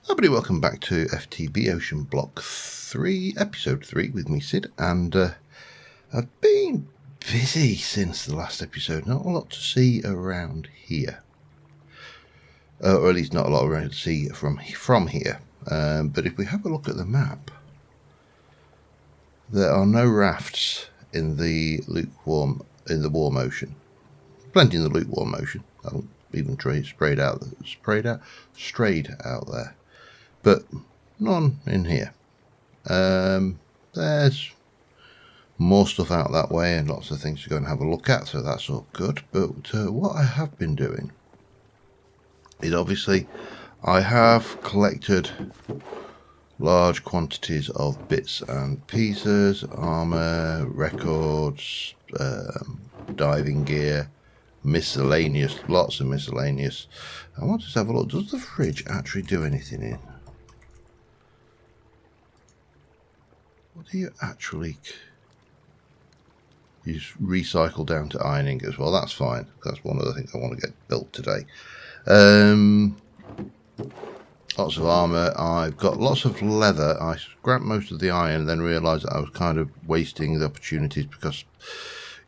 Everybody, welcome back to FtB Ocean Block 3, Episode 3 with me, Sid, and I've been busy since the last episode. Not a lot to see around here. Or at least not a lot around to see from here. But if we have a look at the map, there are no rafts in the warm ocean. Plenty in the lukewarm ocean. I haven't even strayed out there. But none in here. There's more stuff out that way and lots of things to go and have a look at, so that's all good. But what I have been doing is, obviously, I have collected large quantities of bits and pieces, armour, records, diving gear, miscellaneous, lots of miscellaneous. I want to have a look. Does the fridge actually do anything in? What do you actually... You recycle down to ironing as well. That's fine. That's one of the things I want to get built today. Lots of armour. I've got lots of leather. I scrapped most of the iron and then realised that I was kind of wasting the opportunities, because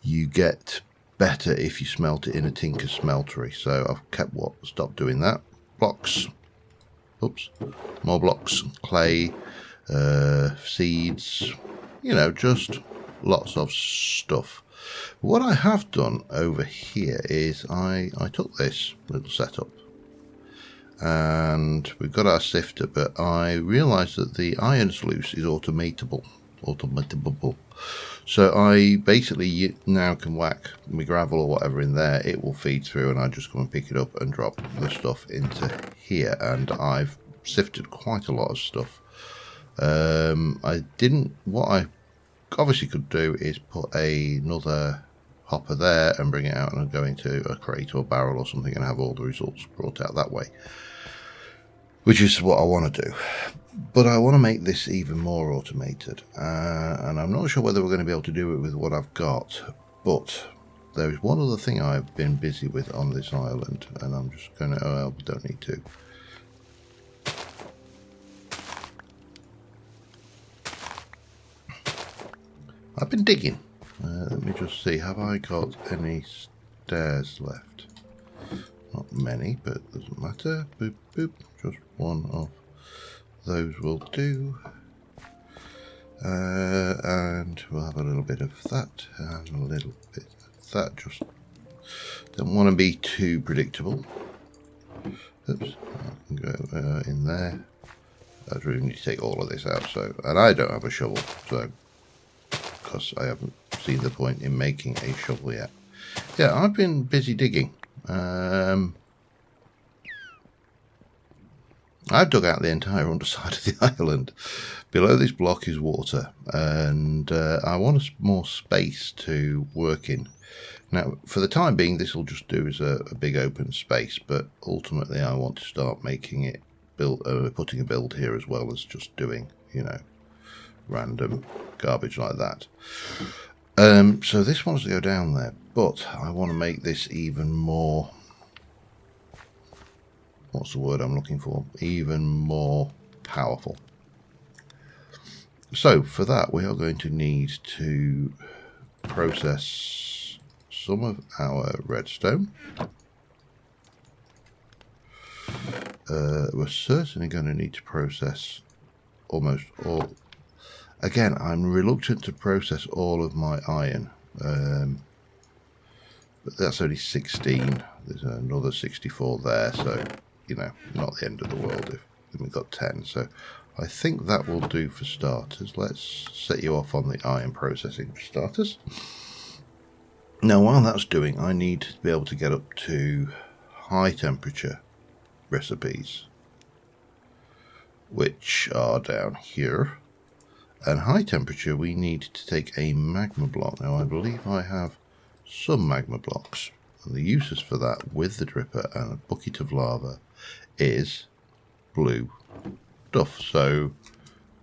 you get better if you smelt it in a tinker smeltery. So I've stopped doing that. Blocks. Oops. More blocks. Clay. Seeds. You know, just lots of stuff. What I have done over here is I took this little setup and we've got our sifter, but I realised that the iron sluice is automatable. So I basically now can whack my gravel or whatever in there, it will feed through, and I just come and pick it up and drop the stuff into here. And I've sifted quite a lot of stuff. What I obviously could do is put another hopper there and bring it out and go into a crate or barrel or something and have all the results brought out that way, which is what I want to do. But I want to make this even more automated, and I'm not sure whether we're going to be able to do it with what I've got. But there is one other thing I've been busy with on this island, and I'm just going to... we don't need to. I've been digging. Let me just see, have I got any stairs left? Not many, but doesn't matter. Boop, boop. Just one of those will do. And we'll have a little bit of that and a little bit of that. Just don't want to be too predictable. Oops, I can go in there. I really need to take all of this out. And I don't have a shovel, so because I haven't seen the point in making a shovel yet. Yeah, I've been busy digging. I've dug out the entire underside of the island. Below this block is water, and I want more space to work in. Now, for the time being, this will just do as a big open space, but ultimately I want to start making it putting a build here as well as just doing, you know, random garbage like that. So this wants to go down there, but I want to make this even more, what's the word I'm looking for, even more powerful. So for that we are going to need to process some of our redstone. We're certainly going to need to process almost all. Again, I'm reluctant to process all of my iron, but that's only 16. There's another 64 there, so, you know, not the end of the world if we've got 10. So I think that will do for starters. Let's set you off on the iron processing for starters. Now, while that's doing, I need to be able to get up to high temperature recipes, which are down here. And high temperature, we need to take a magma block. Now, I believe I have some magma blocks. And the uses for that with the dripper and a bucket of lava is blue stuff. So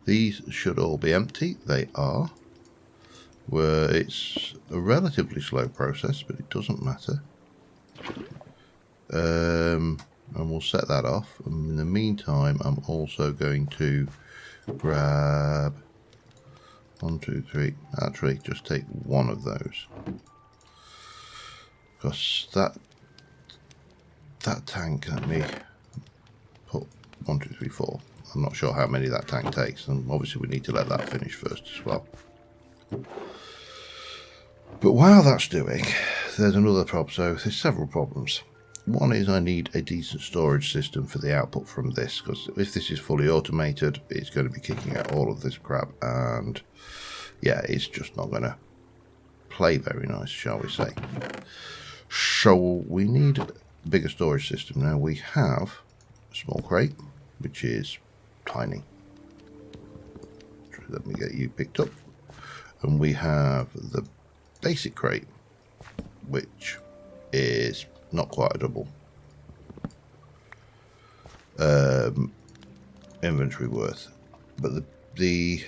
these should all be empty. They are. It's a relatively slow process, but it doesn't matter. And we'll set that off. And in the meantime, I'm also going to grab 1, 2, 3. Actually, just take one of those, because that tank, let me put 1, 2, 3, 4. I'm not sure how many that tank takes, and obviously we need to let that finish first as well. But while that's doing, there's another problem. So there's several problems. One is I need a decent storage system for the output from this, because if this is fully automated, it's going to be kicking out all of this crap, and yeah, it's just not going to play very nice, shall we say. So we need a bigger storage system. Now we have a small crate, which is tiny. Let me get you picked up. And we have the basic crate, which is not quite a double inventory worth, but the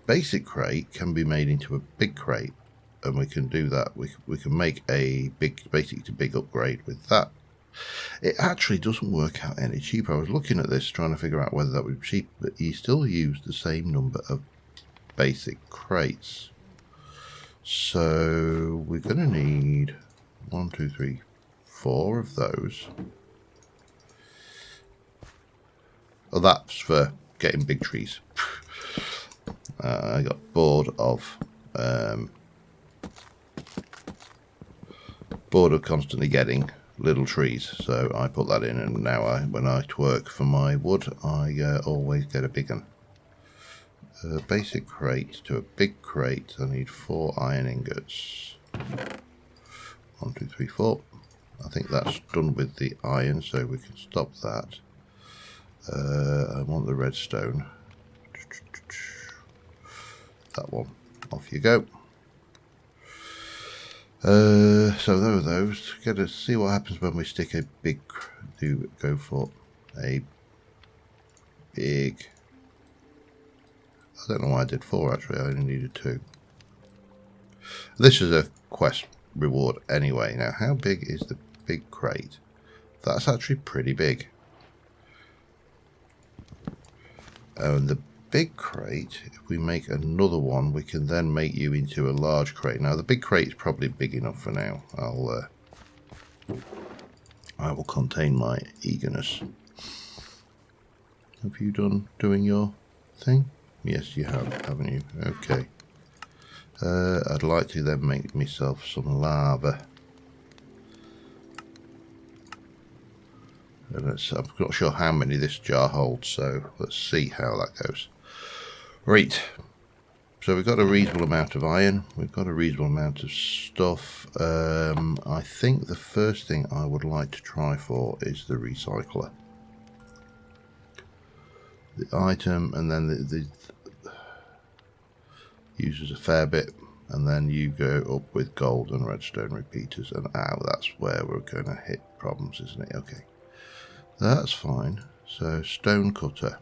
basic crate can be made into a big crate, and we can do that. We can make a basic to big upgrade with that. It actually doesn't work out any cheaper. I was looking at this trying to figure out whether that would be cheap, but you still use the same number of basic crates. So we're going to need 1, 2, 3, 4 of those. Oh, that's for getting big trees. I got bored of constantly getting little trees, so I put that in, and now when I work for my wood, I always get a big one. Basic crate to a big crate, I need 4 iron ingots. 1, 2, 3, 4. I think that's done with the iron, so we can stop that. I want the redstone. That one. Off you go. So there are those. Get to see what happens when we stick a big. Go for a big. I don't know why I did 4 actually. I only needed 2. This is a quest reward anyway. Now, how big is the big crate? That's actually pretty big. And the big crate, if we make another one, we can then make you into a large crate. Now, the big crate is probably big enough for now. I will contain my eagerness. Have you done doing your thing? Yes, you have, haven't you? Okay. I'd like to then make myself some lava. And I'm not sure how many this jar holds, so let's see how that goes. Right. So we've got a reasonable amount of iron. We've got a reasonable amount of stuff. I think the first thing I would like to try for is the recycler. The item, and then the uses a fair bit, and then you go up with gold and redstone repeaters, and that's where we're going to hit problems, isn't it? Okay, that's fine. So stone cutter.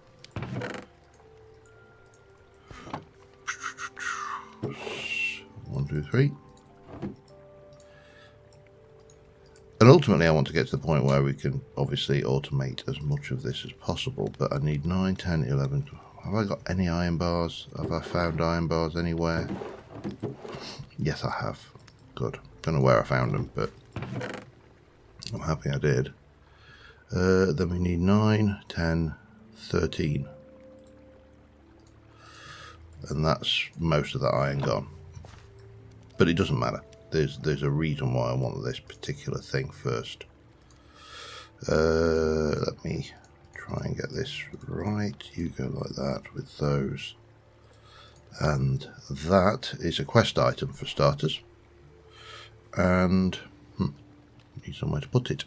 1, 2, 3. And ultimately I want to get to the point where we can obviously automate as much of this as possible, but I need 9, 10, 11, 12. Have I got any iron bars? Have I found iron bars anywhere? Yes, I have. Good. Don't know where I found them, but I'm happy I did. Then we need 9, 10, 13. And that's most of that iron gone. But it doesn't matter. There's a reason why I want this particular thing first. Let me try and get this right. You go like that with those. And that is a quest item for starters. And need somewhere to put it.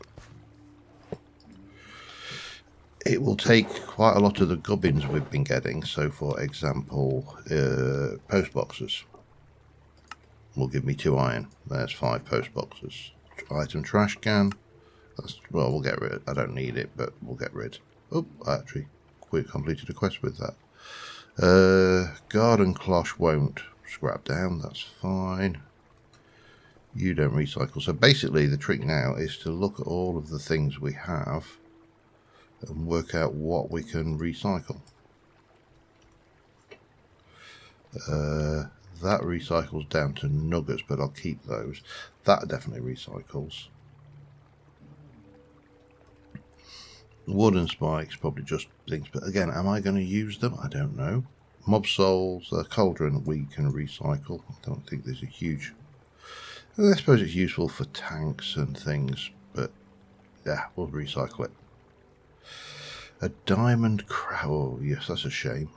It will take quite a lot of the gubbins we've been getting. So for example, post boxes will give me 2 iron. There's 5 post boxes. Item trash can. Well, we'll get rid. I don't need it, but we'll get rid. Oh, actually, we completed a quest with that. Garden cloche won't scrap down. That's fine. You don't recycle. So basically the trick now is to look at all of the things we have and work out what we can recycle. That recycles down to nuggets, but I'll keep those. That definitely recycles. Wooden spikes, probably just things, but again, am I going to use them? I don't know. Mob souls, cauldron we can recycle. I don't think there's a huge... I suppose it's useful for tanks and things, but yeah, we'll recycle it. A diamond crab. Oh, yes, that's a shame.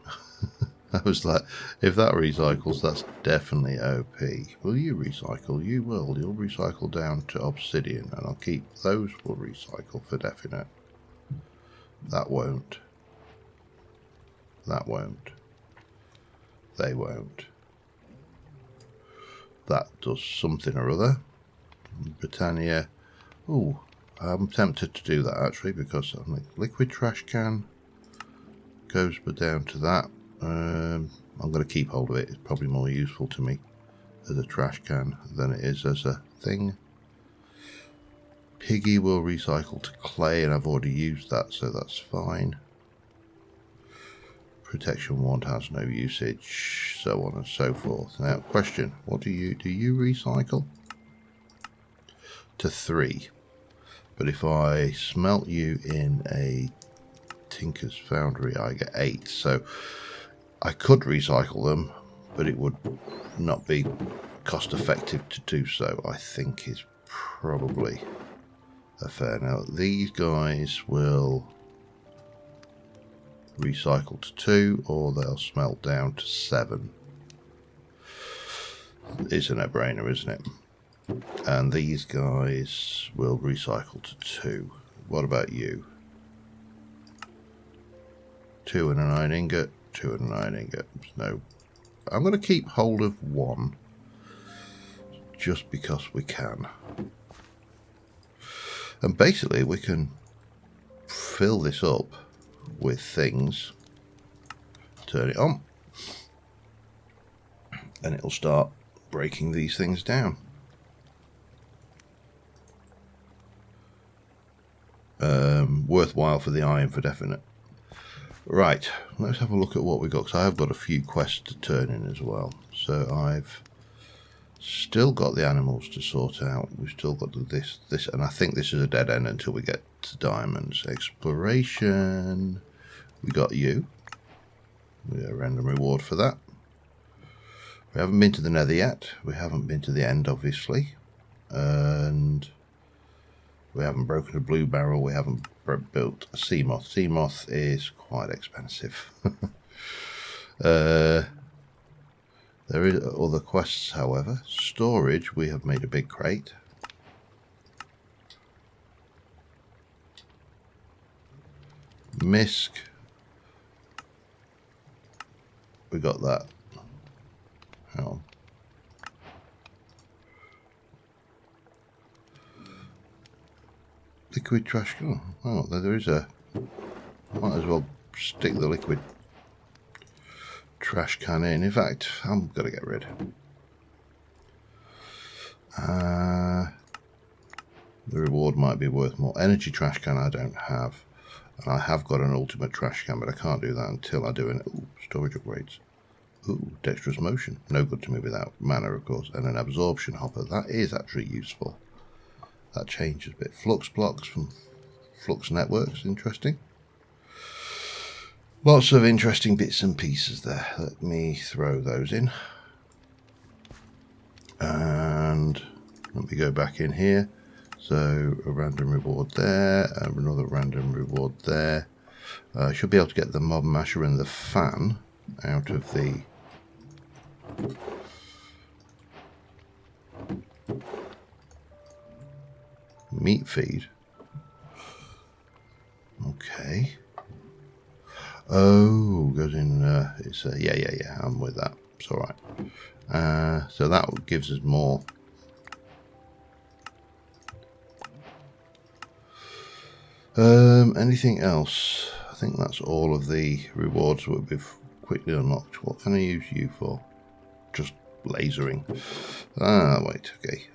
I was like, if that recycles, that's definitely OP. Will you recycle? You will. You'll recycle down to obsidian, and I'll keep those. Will recycle for definite. That won't. That won't. They won't. That does something or other. Britannia. Ooh, I'm tempted to do that actually, because I think liquid trash can goes down to that. I'm going to keep hold of it. It's probably more useful to me as a trash can than it is as a thing. Piggy will recycle to clay, and I've already used that, so that's fine. Protection wand has no usage, so on and so forth. Now, question: what do you recycle? To 3, but if I smelt you in a Tinker's Foundry, I get 8. So I could recycle them, but it would not be cost effective to do so, I think is probably a fair. Now, these guys will recycle to 2, or they'll smelt down to 7. It's a no-brainer, isn't it? And these guys will recycle to 2. What about you? 2 and an iron ingot. 2 and an iron ingot. No, I'm going to keep hold of 1 just because we can. And basically we can fill this up with things. Turn it on, and it'll start breaking these things down. Worthwhile for the iron for definite. Right, let's have a look at what we got, because I have got a few quests to turn in as well. So I've still got the animals to sort out. We've still got this, and I think this is a dead end until we get to diamonds. Exploration. We got you. We get a random reward for that. We haven't been to the nether yet. We haven't been to the end, obviously. And we haven't broken a blue barrel. We haven't built a sea moth. Sea moth is quite expensive. There is other quests, however. Storage, we have made a big crate. Misc, we got that. Hang on. Liquid trash can. Oh, there is a... Might as well stick the liquid trash can in. In fact, I'm going to get rid. The reward might be worth more. Energy trash can I don't have. And I have got an ultimate trash can, but I can't do that until I do an... Ooh, storage upgrades. Ooh, dexterous motion. No good to me without mana, of course. And an absorption hopper. That is actually useful. That changes a bit. Flux blocks from Flux Networks. Interesting. Lots of interesting bits and pieces there. Let me throw those in. And let me go back in here. So a random reward there, another random reward there. I should be able to get the mob masher and the fan out of the meat feed. Okay. Oh, goes in. It's yeah. I'm with that. It's all right. So that gives us more. Anything else? I think that's all of the rewards that will be quickly unlocked. What can I use you for? Just lasering. Ah, wait, okay.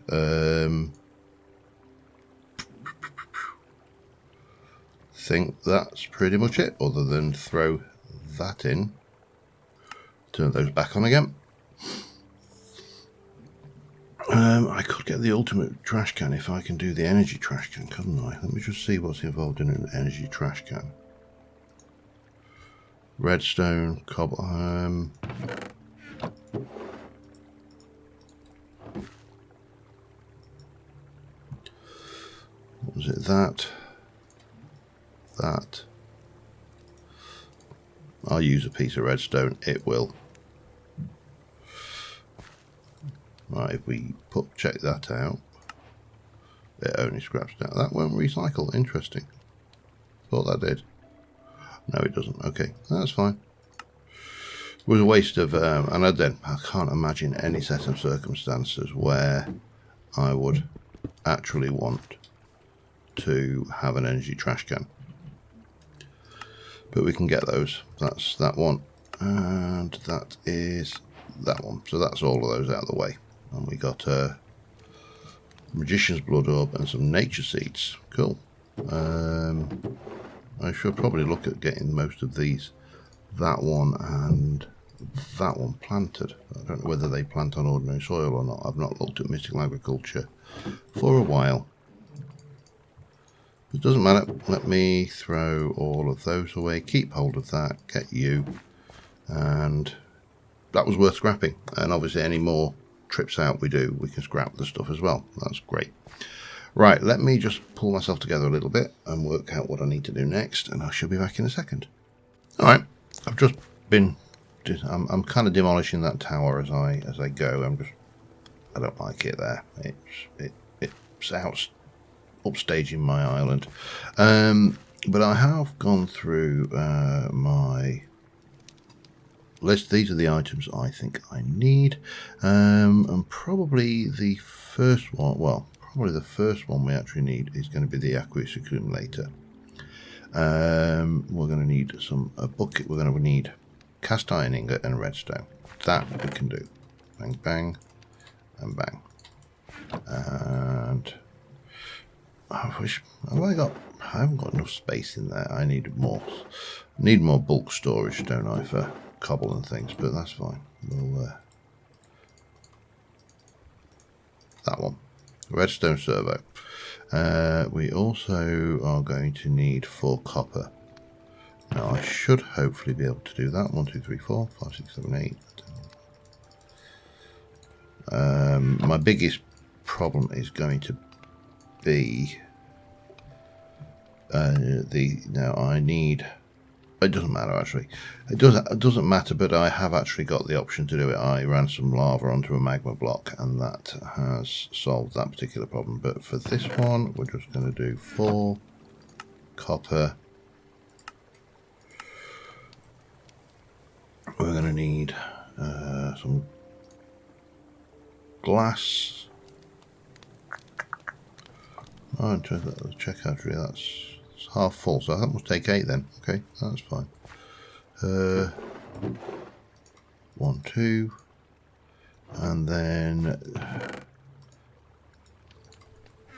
Think that's pretty much it, other than throw that in. Turn those back on again. I could get the ultimate trash can if I can do the energy trash can, couldn't I? Let me just see what's involved in an energy trash can. Redstone, cobble. What was it? That. I'll use a piece of redstone. It will. Right, if we check that out, it only scraps down. That won't recycle. Interesting. Thought that did. No, it doesn't. Okay, that's fine. It was a waste of, and then I can't imagine any set of circumstances where I would actually want to have an energy trash can. But we can get those. That's that one, and that is that one. So that's all of those out of the way. And we got a Magician's Blood Orb and some Nature Seeds. Cool. I should probably look at getting most of these, that one and that one, planted. I don't know whether they plant on ordinary soil or not. I've not looked at mystical agriculture for a while. It doesn't matter. Let me throw all of those away. Keep hold of that. Get you. And that was worth scrapping. And obviously any more trips out we do, we can scrap the stuff as well. That's great. Right, let me just pull myself together a little bit and work out what I need to do next, and I shall be back in a second. All right, I've just been. I'm kind of demolishing that tower as I go. I don't like it there. It's upstaging my island. But I have gone through my list. These are the items I think I need, and probably the first one. Well. Probably the first one we actually need is going to be the Aqueous Accumulator. We're going to need a bucket. We're going to need cast iron ingot and redstone. That we can do. Bang, bang, and bang. And I haven't got enough space in there. I need more. Need more bulk storage, don't I, for cobble and things? But that's fine. We'll that one. Redstone servo. We also are going to need 4 copper. Now I should hopefully be able to do that. 1, 2, 3, 4, 5, 6, 7, 8. My biggest problem is going to be now I need. It doesn't matter actually. It doesn't matter, but I have actually got the option to do it. I ran some lava onto a magma block, and that has solved that particular problem. But for this one, we're just going to do 4 copper. We're going to need some glass. Oh, check actually that's half full, so that must take 8 then. Okay, that's fine. 1, 2, and then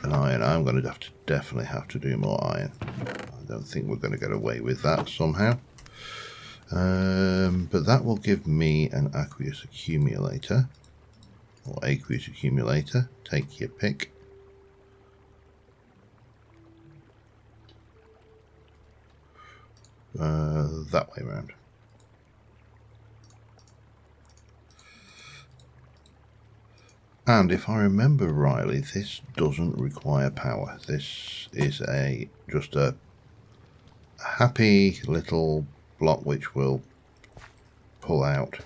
an iron. I'm going to definitely have to do more iron. I don't think we're going to get away with that somehow. But that will give me an Aqueous Accumulator, or Aqueous Accumulator. Take your pick. That way around. And if I remember rightly, this doesn't require power. This is just a happy little block which will pull out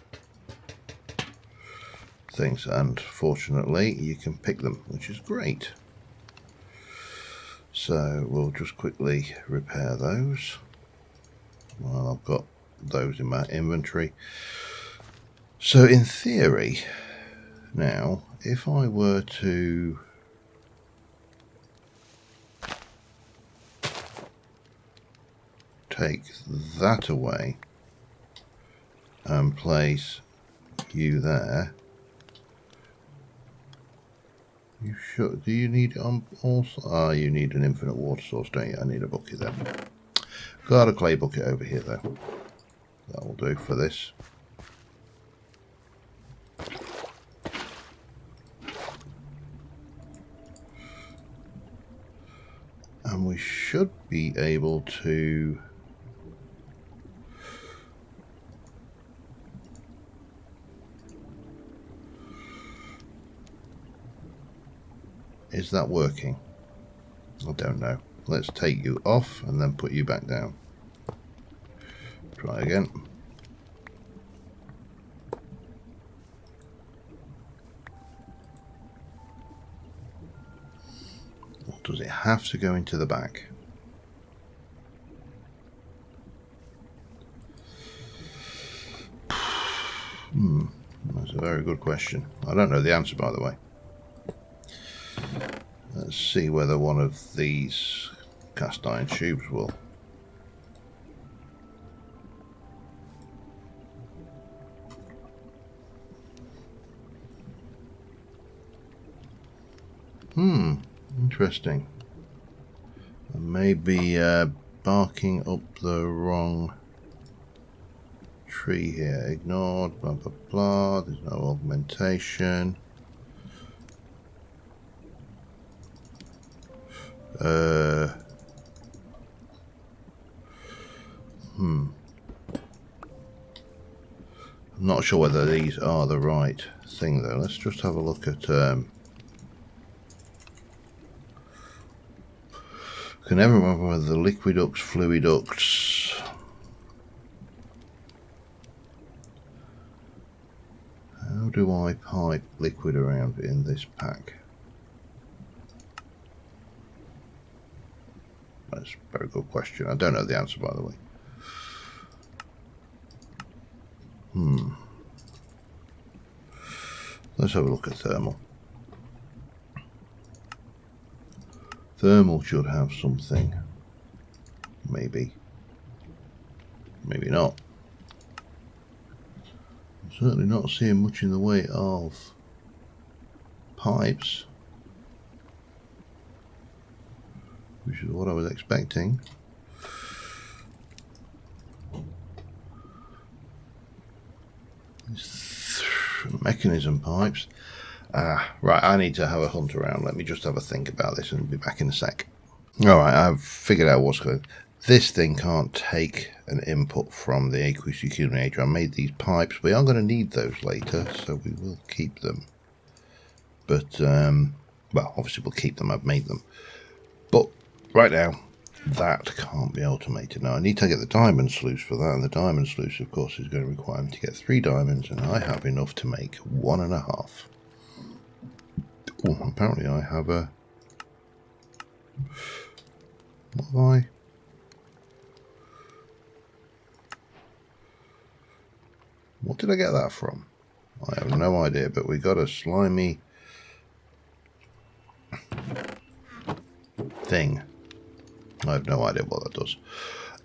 things, and fortunately you can pick them, which is great. So we'll just quickly repair those. Well, I've got those in my inventory. So in theory, now, if I were to take that away and place you there, You should. Do you need also? Ah, you need an infinite water source, don't you? I need a bucket then. Got a clay bucket over here though. That will do for this. And we should be able to is that working? I don't know. Let's take you off and then put you back down. Try again. Or does it have to go into the back? That's a very good question. I don't know the answer, by the way. Let's see whether one of these cast iron tubes will. Interesting. Maybe barking up the wrong tree here. Ignored, blah blah blah. There's no augmentation. I'm not sure whether these are the right thing though. Let's just have a look at can never remember whether the liquiducts, fluiducts. How do I pipe liquid around in this pack? That's a very good question. I don't know the answer, by the way. Let's have a look at thermal. Thermal should have something. Maybe. Maybe not. I'm certainly not seeing much in the way of pipes, which is what I was expecting. Mechanism pipes. Right, I need to have a hunt around. Let me just have a think about this and be back in a sec. Alright, I've figured out what's going on. This thing can't take an input from the Aqueous Accumulator. I made these pipes. We are going to need those later, so we will keep them. But, well, obviously we'll keep them. I've made them. But right now, that can't be automated. Now, I need to get the diamond sluice for that, and the diamond sluice, of course, is going to require me to get 3 diamonds, and I have enough to make 1.5. Oh, apparently I have a... What have I... What did I get that from? I have no idea, but we got a slimy thing. I have no idea what that does.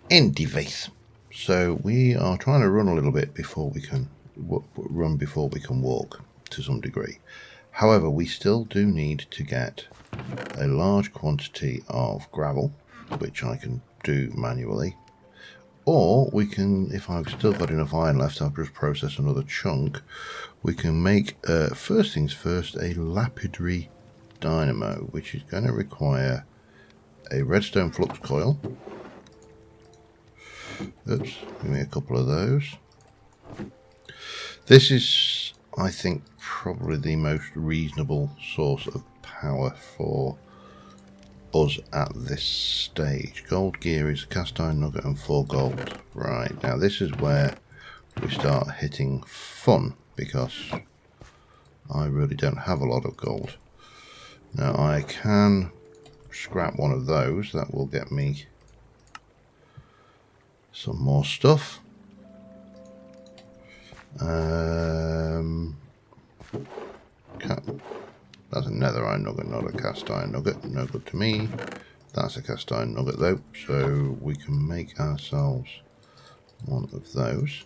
Anyways, so we are trying to run a little bit before we can walk to some degree. However, we still do need to get a large quantity of gravel, which I can do manually. Or we can, if I've still got enough iron left, I'll just process another chunk. We can make, first things first, a Lapidary Dynamo, which is going to require a redstone flux coil. Oops, give me a couple of those. This is, I think, probably the most reasonable source of power for us at this stage. Gold gear is a cast iron nugget and 4 gold. Right, now this is where we start hitting fun, because I really don't have a lot of gold. Now I can scrap one of those. That will get me some more stuff. That's a nether iron nugget, not a cast iron nugget. No good to me. That's a cast iron nugget though, so we can make ourselves one of those.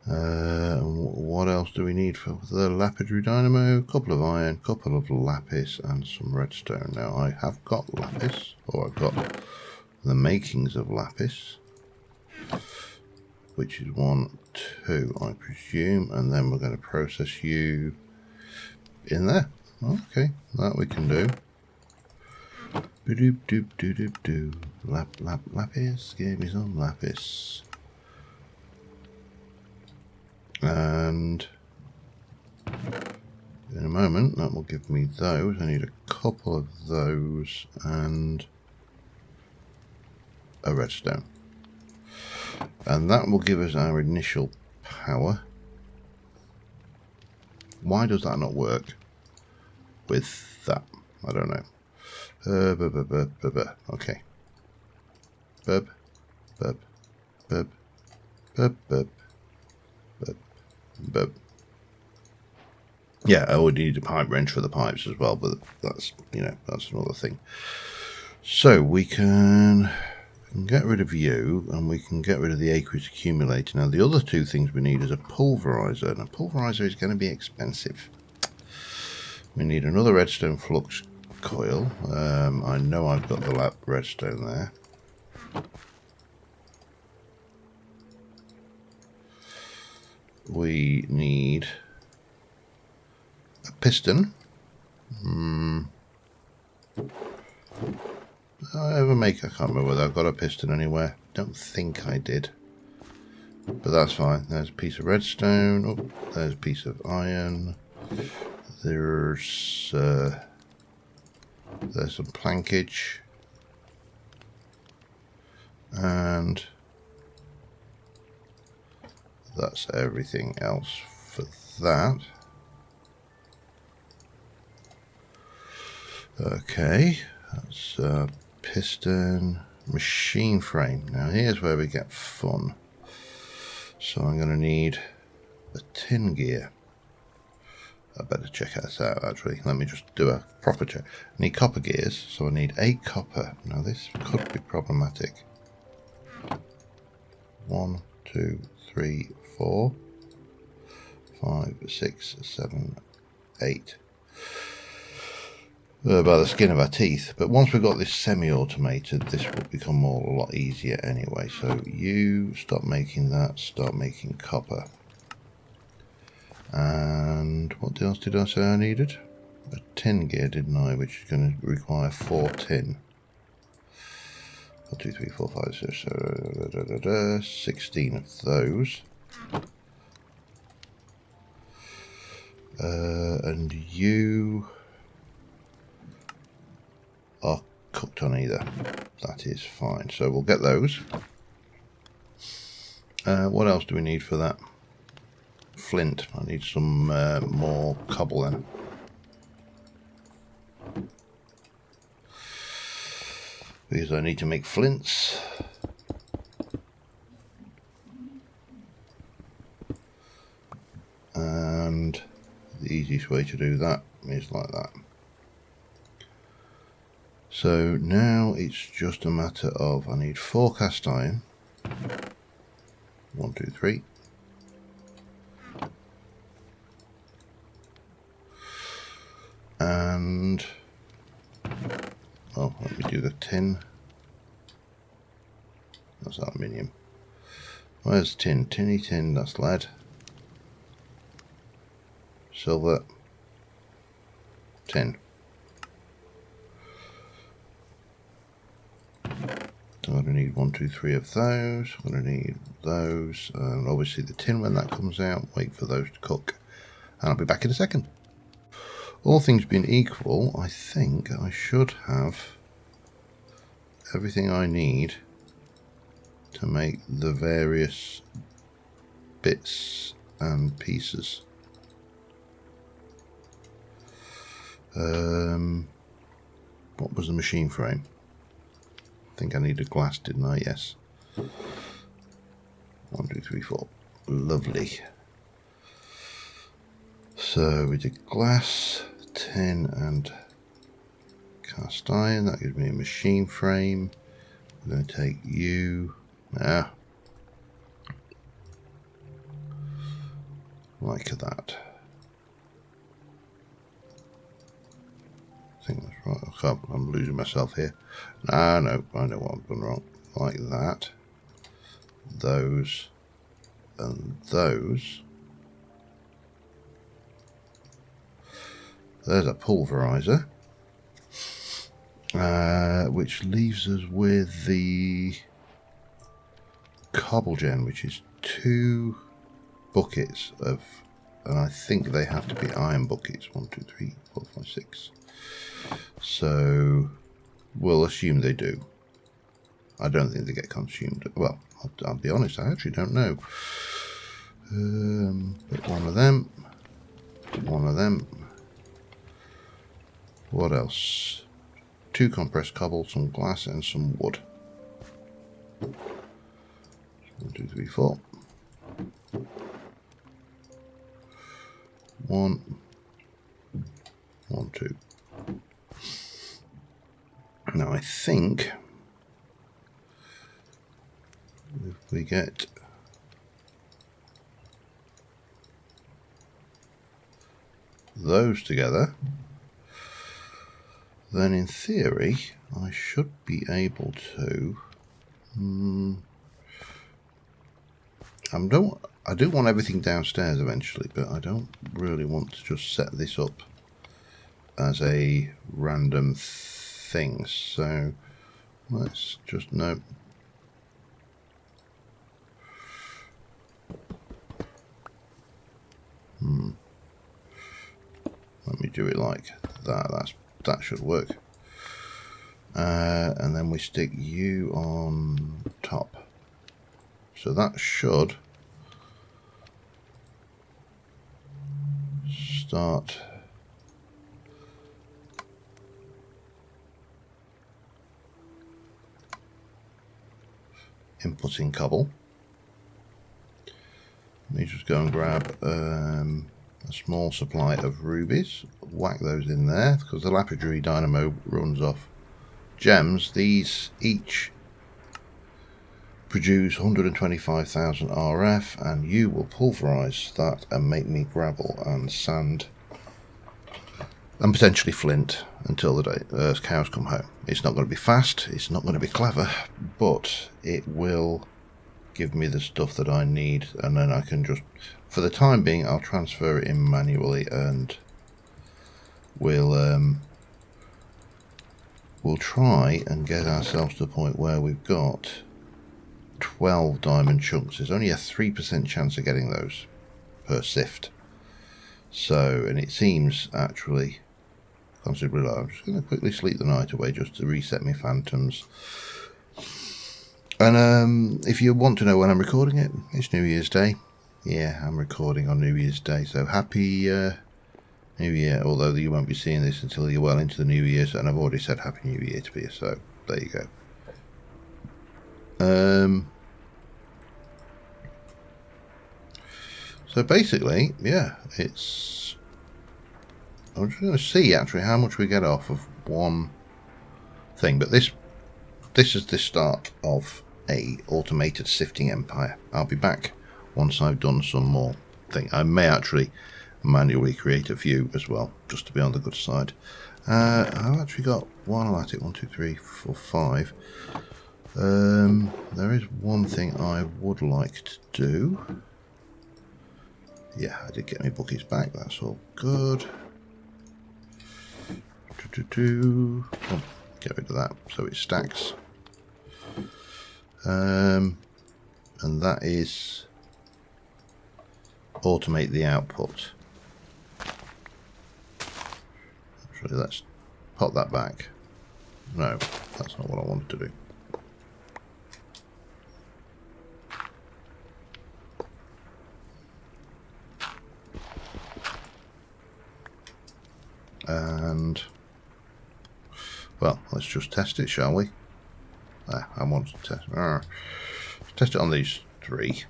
What else do we need for the Lapidary Dynamo? A couple of iron, a couple of lapis, and some redstone. Now I have got lapis, or I've got the makings of lapis, which is 1, 2, I presume, and then we're going to process you in there. Okay, that we can do. Doop doop doop doop doop. Lapis, give me some lapis. And in a moment that will give me those. I need a couple of those and a redstone, and that will give us our initial power. Why does that not work with that? I don't know. Okay. Bub. Yeah, I would need a pipe wrench for the pipes as well, but that's, you know, that's another thing. So we can get rid of you, and we can get rid of the Acreage Accumulator. Now the other two things we need is a Pulverizer, and a Pulverizer is going to be expensive. We need another redstone flux coil. I know I've got the redstone there. We need a piston. I can't remember whether I've got a piston anywhere. Don't think I did, but that's fine. There's a piece of redstone. Oh, there's a piece of iron. There's some plankage, and that's everything else for that. Okay, that's piston, machine frame. Now here's where we get fun. So I'm going to need a tin gear. I better check this out actually. Let me just do a proper check. I need copper gears, so I need 8 copper. Now this could be problematic. 1, 2, 3, 4, 5, 6, 7, 8. By the skin of our teeth, but once we've got this semi-automated, this will become a lot easier anyway. So you stop making that, start making copper. And what else did I say I needed? A tin gear, didn't I? Which is going to require 4 tin. 1, 2, 3, 4, 5, 6, 16 of those. And you are cooked on either. That is fine. So we'll get those. What else do we need for that? Flint. I need some more cobble then. Because I need to make flints. And the easiest way to do that is like that. So now it's just a matter of, I need 4 cast iron. 1, 2, 3. And, well, let me do the tin. That's aluminium. Where's tin? Tinny tin, that's lead. Silver. Tin. So I'm going to need 1, 2, 3 of those. I'm going to need those. And obviously the tin when that comes out. Wait for those to cook. And I'll be back in a second. All things being equal, I think I should have everything I need to make the various bits and pieces. What was the machine frame? I think I needed glass, didn't I? Yes. 1, 2, 3, 4. Lovely. So we did glass, tin and cast iron. That gives me a machine frame. I'm going to take you. like that. I think that's right. Oh, I'm losing myself here. No, I know what I've done wrong. Like that. Those and those. There's a pulverizer, which leaves us with the cobble gem, which is 2 buckets of, and I think they have to be iron buckets. 1, 2, 3, 4, 5, 6. So we'll assume they do. I don't think they get consumed. Well, I'll be honest, I actually don't know. Put one of them. One of them. What else? 2 compressed cobble, some glass, and some wood. 1, 2, 3, 4. 1, 1, 2. Now I think if we get those together, then in theory I should be able to I do want everything downstairs eventually, but I don't really want to just set this up as a random thing. So let's just note let me do it like that. That should work. And then we stick you on top. So that should start inputting cobble. Let me just go and grab a small supply of rubies, whack those in there, because the Lapidary Dynamo runs off gems. These each produce 125,000 RF, and you will pulverize that and make me gravel and sand and potentially flint until the day cows come home. It's not going to be fast, it's not going to be clever, but it will give me the stuff that I need, and then I can just, for the time being, I'll transfer it in manually, and we'll try and get ourselves to the point where we've got 12 diamond chunks. There's only a 3% chance of getting those per sift. So, and it seems actually considerably low. I'm just going to quickly sleep the night away just to reset my phantoms. And if you want to know when I'm recording it, it's New Year's Day. Yeah, I'm recording on New Year's Day. So happy New Year, although you won't be seeing this until you're well into the New Year's, and I've already said Happy New Year to you, so there you go. So basically, yeah, it's... I'm just going to see actually how much we get off of one thing, but this is the start of a automated sifting empire. I'll be back once I've done some more thing. I may actually manually create a few as well, just to be on the good side. I've actually got one Latic, 1, 2, 3, 4, 5. There is one thing I would like to do. Yeah, I did get my bookies back, that's all good. Oh, get rid of that so it stacks. And that is automate the output. Actually, let's pop that back. No, that's not what I wanted to do. And well, let's just test it, shall we? I want to test. Let's test it on these 3.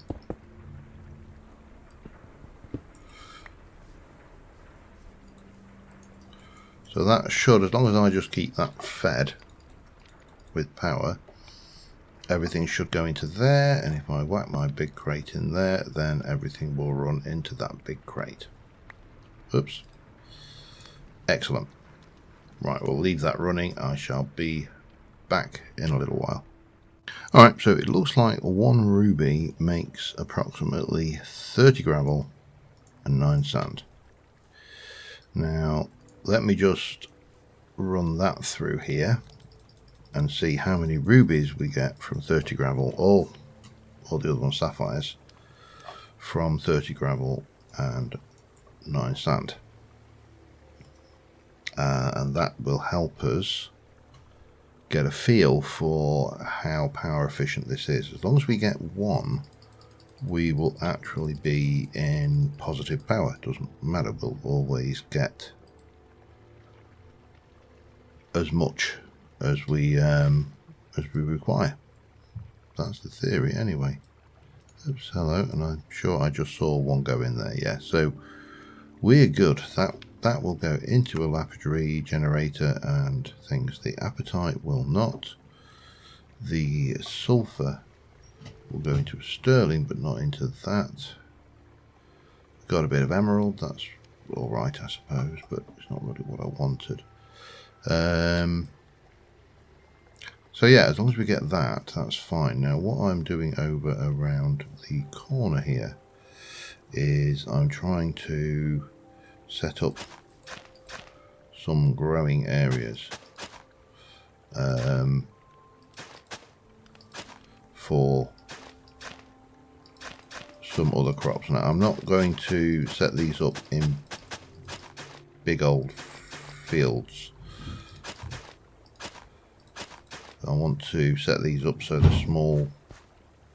So that should, as long as I just keep that fed with power, everything should go into there, and if I whack my big crate in there, then everything will run into that big crate. Oops. Excellent. Right, we'll leave that running. I shall be back in a little while. Alright, so it looks like 1 ruby makes approximately 30 gravel and 9 sand. Now, let me just run that through here and see how many rubies we get from 30 gravel, or the other ones sapphires, from 30 gravel and 9 sand. And that will help us get a feel for how power efficient this is. As long as we get 1, we will actually be in positive power. Doesn't matter, we'll always get as much as we require. That's the theory anyway. Oops, hello, and I'm sure I just saw 1 go in there. Yeah, so we're good. That will go into a lapidary generator and things. The apatite will not. The sulfur will go into a sterling, but not into that. Got a bit of emerald. That's all right, I suppose, but it's not really what I wanted. So yeah, as long as we get that, that's fine. Now what I'm doing over around the corner here is I'm trying to set up some growing areas for some other crops. Now I'm not going to set these up in big old fields. I want to set these up so they're small,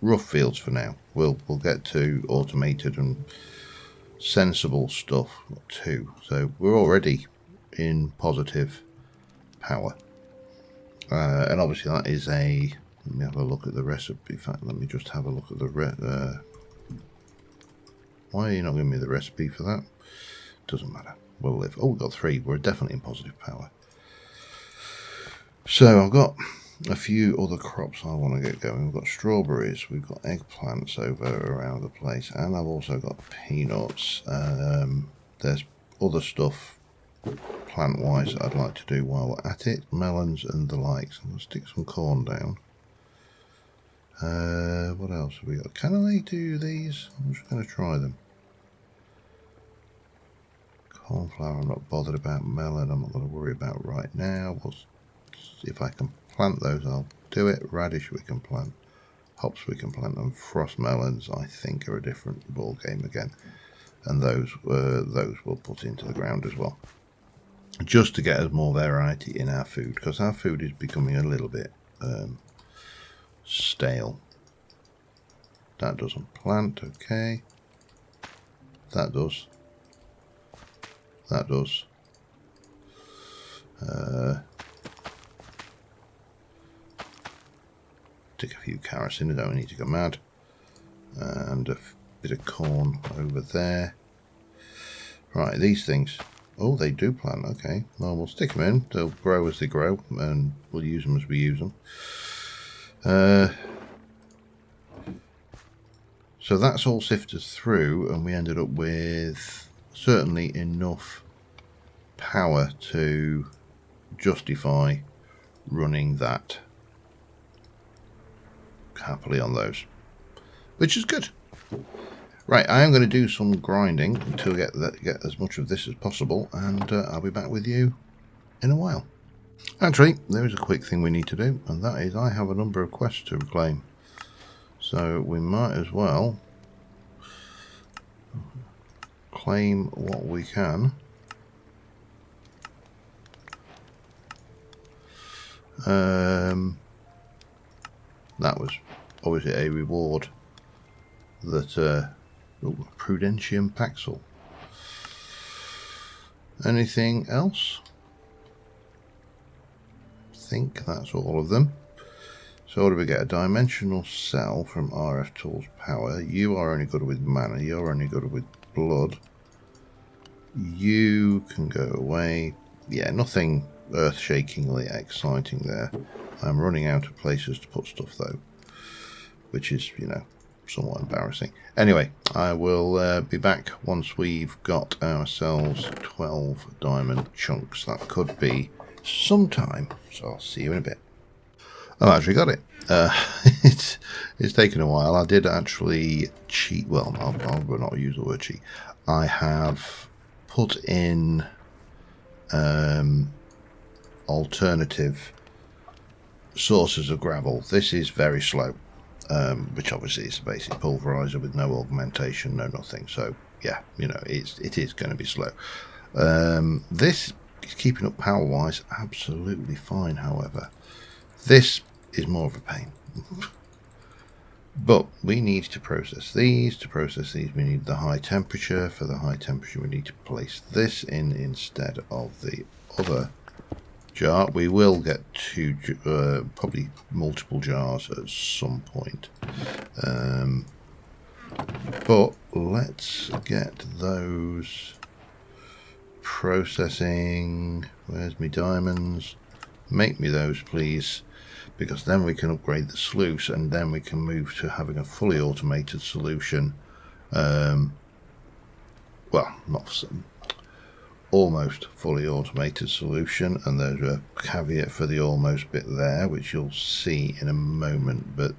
rough fields for now. We'll get to automated and sensible stuff too. So we're already in positive power, and obviously that is a. Let me have a look at the recipe. In fact, let me just have a look at the why are you not giving me the recipe for that? Doesn't matter. We'll live. Oh, we've got 3. We're definitely in positive power. So I've got a few other crops I want to get going. We've got strawberries, we've got eggplants over around the place, and I've also got peanuts. There's other stuff plant wise that I'd like to do while we're at it, melons and the likes. I'm going to stick some corn down. What else have we got? Can I do these? I'm just going to try them. Cornflower I'm not bothered about. Melon I'm not going to worry about right now. We'll see if I can plant those, I'll do it. Radish we can plant, hops we can plant, and frost melons I think are a different ball game again, and those we'll put into the ground as well, just to get us more variety in our food, because our food is becoming a little bit stale. That doesn't plant, okay. That does. That does. Stick a few carrots in, I don't need to go mad. And a bit of corn over there. Right, these things. Oh, they do plant, okay. Well, we'll stick them in. They'll grow as they grow, and we'll use them as we use them. So that's all sifted through, and we ended up with certainly enough power to justify running that happily on those, which is good. Right, I am going to do some grinding to get as much of this as possible, and I'll be back with you in a while. Actually, there is a quick thing we need to do, and that is I have a number of quests to reclaim, so we might as well claim what we can. That was obviously a reward that Prudentium Paxel. Anything else? I think that's all of them. So what do we get? A dimensional cell from RF Tools Power. You are only good with mana. You're only good with blood. You can go away. Yeah, nothing earth-shakingly exciting there. I'm running out of places to put stuff though. which is, you know, somewhat embarrassing. Anyway, I will be back once we've got ourselves 12 diamond chunks. That could be some time, so I'll see you in a bit. I've actually got it. It's taken a while. I did actually cheat. Well, I'll not use the word cheat. I have put in alternative sources of gravel. This is very slow, which obviously is a basic pulverizer with no augmentation, no nothing. So yeah, you know, it is going to be slow. This is keeping up power wise absolutely fine. However, this is more of a pain. But we need to process these. To process these, we need the high temperature. For the high temperature, we need to place this in instead of the other jar. We will get two, probably multiple jars at some point. But let's get those processing. Where's my diamonds? Make me those, please. Because then we can upgrade the sluice, and then we can move to having a fully automated solution. Well, not some, almost fully automated solution, and there's a caveat for the almost bit there, which you'll see in a moment. But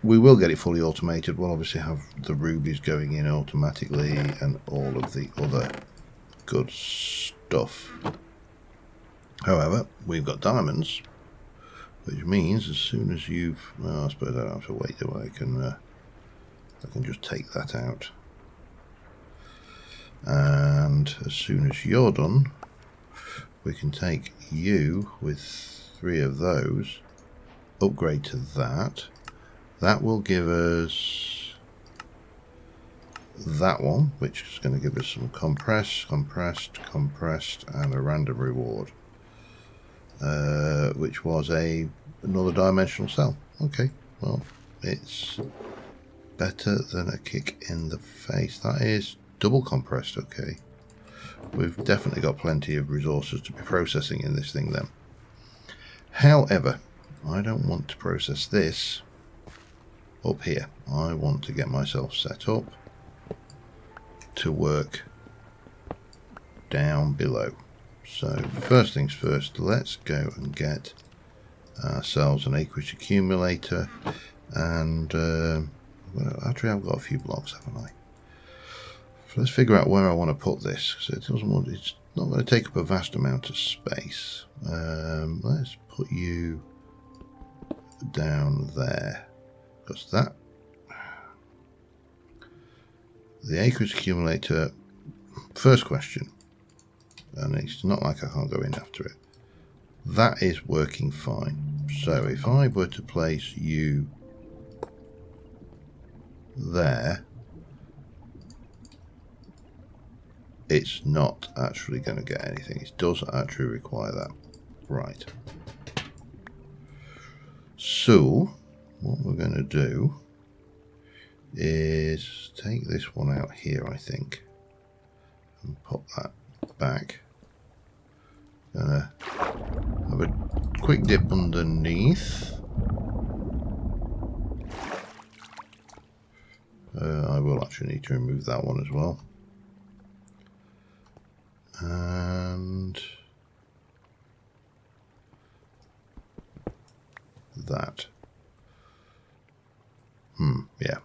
we will get it fully automated. We'll obviously have the rubies going in automatically and all of the other good stuff. However, we've got diamonds, which means as soon as you've, well, I suppose I don't have to wait till I can just take that out. And as soon as you're done, we can take you with 3 of those, upgrade to that. That will give us that one, which is going to give us some compressed, and a random reward. Which was another dimensional cell. Okay, well, it's better than a kick in the face. That is double compressed. Okay, we've definitely got plenty of resources to be processing in this thing then. However, I don't want to process this up here. I want to get myself set up to work down below. So first things first, let's go and get ourselves an Acreage Accumulator, and well, actually I've got a few blocks, haven't I? So let's figure out where I want to put this, because it's not going to take up a vast amount of space. Let's put you down there, because that, the Acreage Accumulator, first question, and it's not like I can't go in after it, that is working fine. So if I were to place you there, it's not actually going to get anything. It does actually require that. Right. So what we're going to do is take this one out here, I think, and pop that back. Gonna have a quick dip underneath. I will actually need to remove that one as well. And that. Yeah.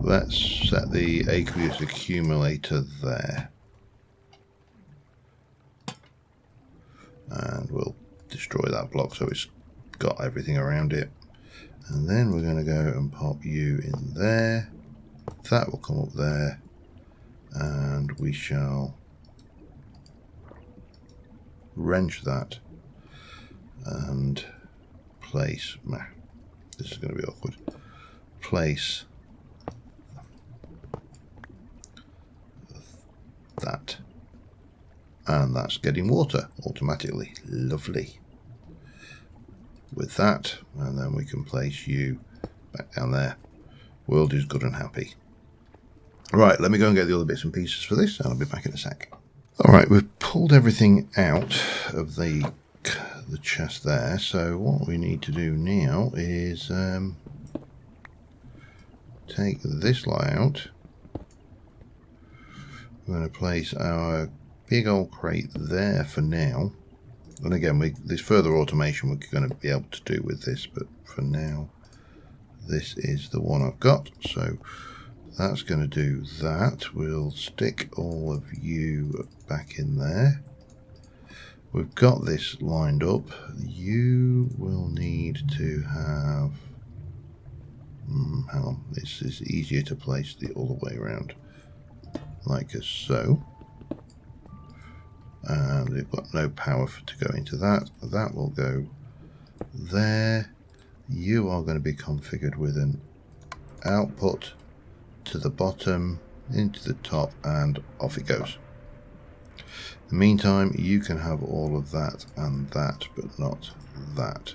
Let's set the Aqueous Accumulator there. And we'll destroy that block so it's got everything around it. And then we're going to go and pop you in there. That will come up there. And we shall wrench that and place, this is going to be awkward, place that, and that's getting water automatically. Lovely. With that, and then we can place you back down there. World is good and happy. Right, let me go and get the other bits and pieces for this, and I'll be back in a sec. Alright, we've pulled everything out of the chest there, so what we need to do now is take this layout. We're going to place our big old crate there for now, and again there's further automation we're going to be able to do with this, but for now this is the one I've got, so that's going to do that. We'll stick all of you back in there. We've got this lined up. You will need to have... hang on, this is easier to place the other way around. Like so. And we've got no power to go into that. That will go there. You are going to be configured with an output to the bottom, into the top, and off it goes. In the meantime, you can have all of that and that, but not that.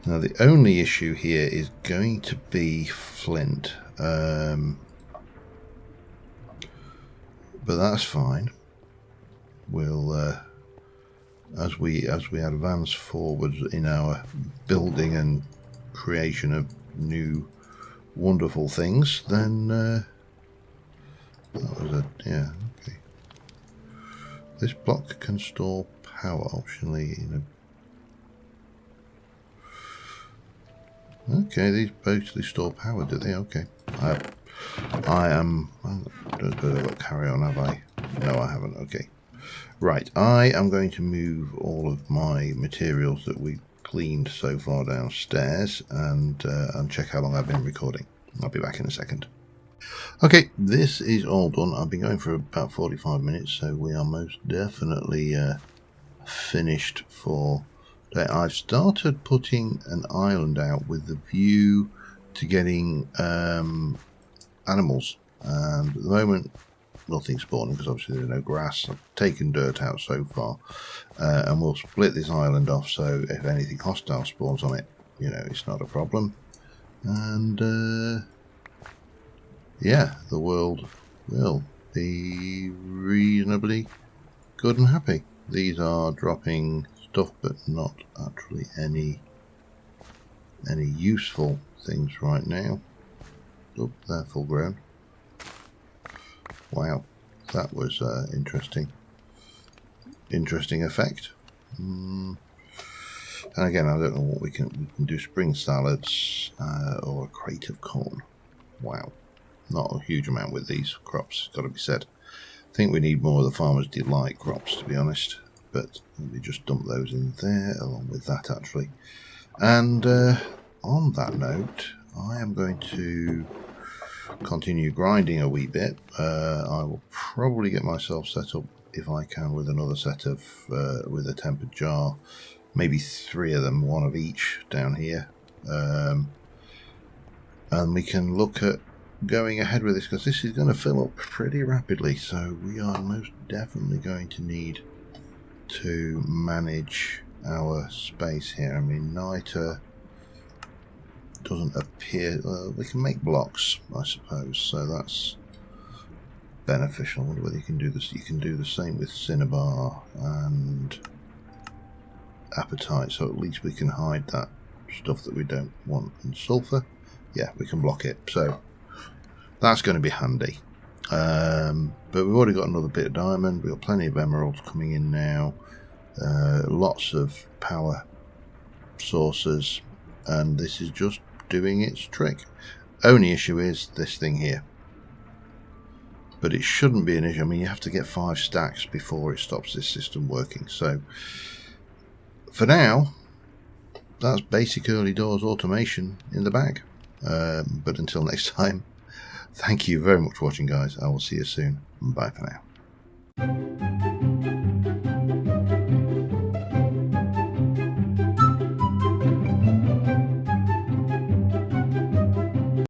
Now the only issue here is going to be flint, but that's fine. We'll as we advance forwards in our building and creation of new wonderful things, then that was a okay. This block can store power optionally in a... Okay, these basically store power, do they? Okay. I am... I've carry on, have I? No, I haven't. Okay. Right, I am going to move all of my materials that we cleaned so far downstairs and check how long I've been recording. I'll be back in a second. Okay, this is all done. I've been going for about 45 minutes, so we are most definitely finished for today. I've started putting an island out with the view to getting animals, and at the moment nothing's spawning because obviously there's no grass. I've taken dirt out so far, and we'll split this island off so if anything hostile spawns on it, you know, it's not a problem. And yeah, the world will be reasonably good and happy. These are dropping stuff, but not actually any useful things right now. Oh, they're full grown. Wow, that was interesting. Interesting effect. And again, I don't know what we can do. Spring salads or a crate of corn. Wow, not a huge amount with these crops, got to be said. I think we need more of the Farmer's Delight crops, to be honest. But let me just dump those in there along with that, actually. And on that note, I am going to continue grinding a wee bit. I will probably get myself set up, if I can, with another set of with a tempered jar, maybe 3 of them, 1 of each down here, and we can look at going ahead with this, because this is going to fill up pretty rapidly, so we are most definitely going to need to manage our space here. I mean, niter doesn't appear... we can make blocks, I suppose, so that's beneficial. I wonder whether you can do this. You can do the same with cinnabar and apatite, so at least we can hide that stuff that we don't want. And sulfur, yeah, we can block it, so that's going to be handy. But we've already got another bit of diamond. We've got plenty of emeralds coming in now, lots of power sources, and this is just doing its trick. Only issue is this thing here, but it shouldn't be an issue. I mean, you have to get 5 stacks before it stops this system working. So for now, that's basic early doors automation in the bag. But until next time, thank you very much for watching, guys. I will see you soon. Bye for now.